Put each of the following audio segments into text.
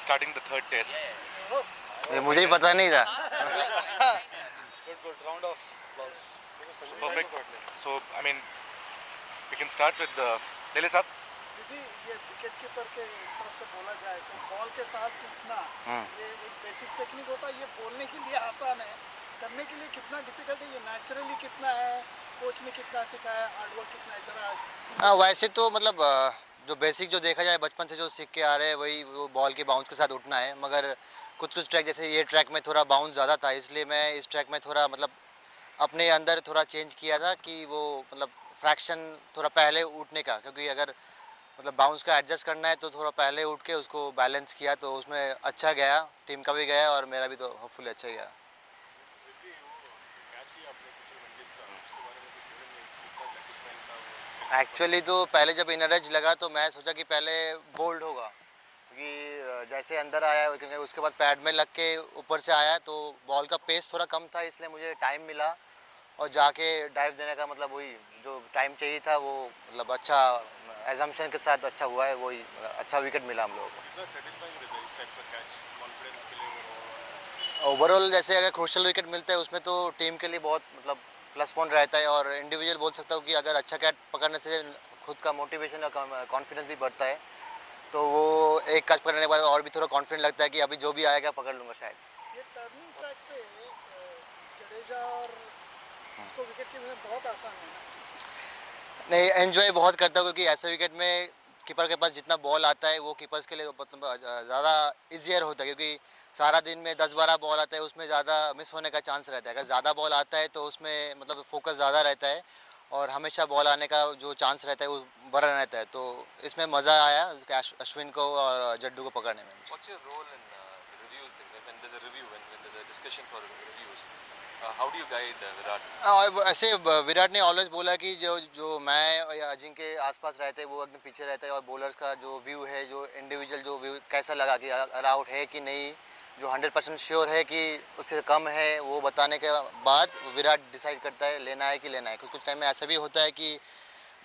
starting the third test. ये मुझे ही पता नहीं था. Good. Round of applause. Perfect. So, I mean, we can start with Lele साहब. दीदी, ये विकेट कीपर के हिसाब से बोला जाए तो बॉल के साथ उठना ये एक बेसिक टेक्निक होता है. ये बोलने के लिए आसान है, करने के लिए कितना डिफिकल्ट है, ये नेचुरली कितना है, कोच ने कितना सिखाया, हार्डवर्क कितना है, जरा. हाँ, वैसे तो मतलब जो बेसिक जो देखा जाए बचपन से जो सीख के आ रहे हैं वही वो बॉल के बाउंस के साथ उठना है. मगर कुछ ट्रैक जैसे ये ट्रैक में थोड़ा बाउंस ज़्यादा था, इसलिए मैं इस ट्रैक में थोड़ा मतलब अपने अंदर थोड़ा चेंज किया था कि वो मतलब फ्रैक्शन थोड़ा पहले उठने का, क्योंकि अगर मतलब बाउंस का एडजस्ट करना है तो थोड़ा पहले उठ के उसको बैलेंस किया तो उसमें अच्छा गया, टीम का भी गया और मेरा भी तो होपफुली अच्छा गया. एक्चुअली तो पहले जब इनर एज लगा तो मैं सोचा कि पहले बोल्ड होगा, क्योंकि जैसे अंदर आया उसके बाद पैड में लग के ऊपर से आया तो बॉल का पेस थोड़ा कम था, इसलिए मुझे टाइम मिला और जाके डाइव देने का मतलब वही जो टाइम चाहिए था वो मतलब अच्छा एजम्पशन के साथ अच्छा हुआ है, वही अच्छा विकेट मिला हम लोगों को. ओवरऑल जैसे अगर क्रूशियल विकेट मिलता है उसमें तो टीम के लिए बहुत मतलब प्लस पॉइंट रहता है और इंडिविजुअल बोल सकता हूँ कि अगर अच्छा कैच पकड़ने से खुद का मोटिवेशन और कॉन्फिडेंस भी बढ़ता है, तो वो एक कैच पकड़ने के बाद और भी थोड़ा कॉन्फिडेंट लगता है कि अभी जो भी आएगा पकड़ लूँगा शायद. ये टर्निंग ट्रैक पे जडेजा और इसको विकेट कीपर बहुत आसान है ना. नहीं, एंजॉय बहुत करता हूँ क्योंकि ऐसे विकेट में कीपर के पास जितना बॉल आता है वो कीपर्स के लिए मतलब ज़्यादा ईजियर होता है, क्योंकि सारा दिन में 10-12 बॉल आता है, उसमें ज़्यादा मिस होने का चांस रहता है. अगर ज़्यादा बॉल आता है तो उसमें मतलब फोकस ज़्यादा रहता है और हमेशा बॉल आने का जो चांस रहता है वो बड़ा रहता है. तो इसमें मज़ा आया अश्विन को और जड्डू को पकड़ने में. What's your role in the reviews thing? When there's a review, when there's a discussion for reviews, how do you guide Virat? ऐसे विराट ने ऑलवेज बोला कि जो मैं या अजिंक्य के आसपास रहते हैं वो एकदम पीछे रहता है और बॉलर्स का जो व्यू है, जो इंडिविजुअल जो व्यू कैसा लगा कि आउट है कि नहीं, जो 100% श्योर है कि उससे कम है, वो बताने के बाद विराट डिसाइड करता है लेना है कि लेना है. कुछ टाइम में ऐसा भी होता है कि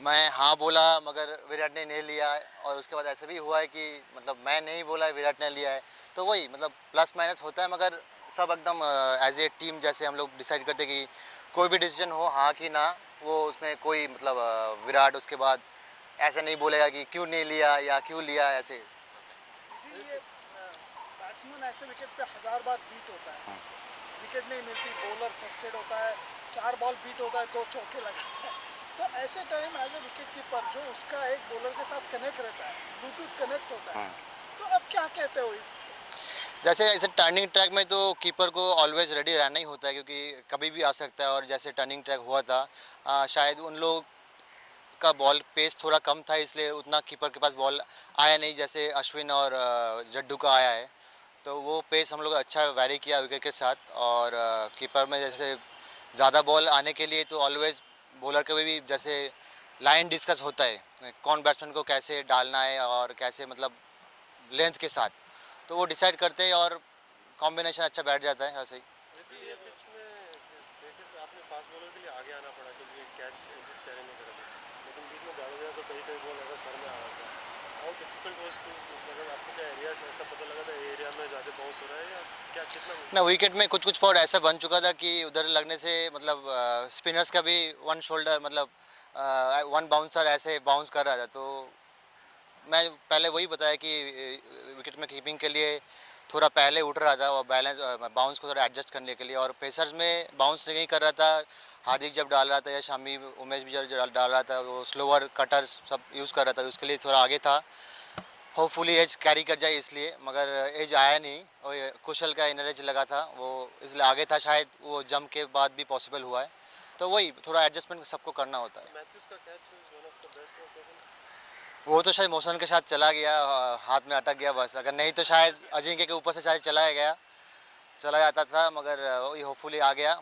मैं हाँ बोला मगर विराट ने नहीं लिया और उसके बाद ऐसा भी हुआ है कि मतलब मैं नहीं बोला विराट ने लिया है. तो वही मतलब प्लस माइनस होता है, मगर सब एकदम एज ए टीम जैसे हम लोग डिसाइड करते हैं कि कोई भी डिसीजन हो हाँ कि ना, वो उसमें कोई मतलब विराट उसके बाद ऐसा नहीं बोलेगा कि क्यों नहीं लिया या क्यों लिया ऐसे. ये बैट्समैन ऐसे विकेट पे 1000 बार बीट होता है, विकेट नहीं मिलती, बॉलर फ्रस्ट्रेट होता है, 4 बॉल बीट होता है, 2 चौके लगाता है. तो ऐसे time as a wicket keeper जो उसका एक बॉलर के साथ कनेक्ट रहता है, ब्लूटूथ कनेक्ट होता है, तो अब क्या कहते हो इस जैसे ऐसे टर्निंग ट्रैक में तो कीपर को ऑलवेज रेडी रहना ही होता है, क्योंकि कभी भी आ सकता है. और जैसे टर्निंग ट्रैक हुआ था शायद उन लोग का बॉल पेस थोड़ा कम था, इसलिए उतना कीपर के पास बॉल आया नहीं जैसे अश्विन और जड्डू का आया है. तो वो पेस हम लोग अच्छा वैरी किया विकेट के साथ. और कीपर में जैसे ज़्यादा बॉल आने के लिए तो ऑलवेज बॉलर के भी जैसे लाइन डिस्कस होता है कौन बैट्समैन को कैसे डालना है और कैसे मतलब लेंथ के साथ, तो वो डिसाइड करते हैं और कॉम्बिनेशन अच्छा बैठ जाता है ऐसे ही. ये पिच में देखे तो आपने फास्ट बॉलर के लिए आगे आना पड़ा क्योंकि कैच एडजस्ट कैरी नहीं कर रहे थे, लेकिन बीच में ज़्यादा तो कई बॉल ऐसा सर में आ रहा था. हाउ डिफिकल्ट वाज टू मतलब आपको क्या एरिया ऐसा पता लगा था एरिया में ज़्यादा बाउंस हो रहा है या क्या कितना ना विकेट में कुछ फॉर ऐसा बन चुका था कि उधर लगने से मतलब स्पिनर्स का भी वन शोल्डर मतलब वन बाउंसर ऐसे बाउंस कर रहा था. तो मैं पहले वही बताया कि विकेट में कीपिंग के लिए थोड़ा पहले उठ रहा था और बैलेंस बाउंस को थोड़ा एडजस्ट करने के लिए. और पेसर्स में बाउंस नहीं कर रहा था, हार्दिक जब डाल रहा था या शामी उमेश भी जब डाल रहा था वो स्लोअर कटर्स सब यूज़ कर रहा था, उसके लिए थोड़ा आगे था. होपफुली एज कैरी कर जाए इसलिए, मगर एज आया नहीं और कुशल का इनर एज लगा था वो इसलिए आगे था, शायद वो जम के बाद भी पॉसिबल हुआ है. तो वही थोड़ा एडजस्टमेंट सबको करना होता है. मैथ्यूज का catch is one of the best of the वो तो शायद मौसम के साथ चला गया, हाथ में अटक गया बस. अगर नहीं तो शायद अजिंक्य के ऊपर से शायद चला जाता था, मगर वही होपफुली आ गया.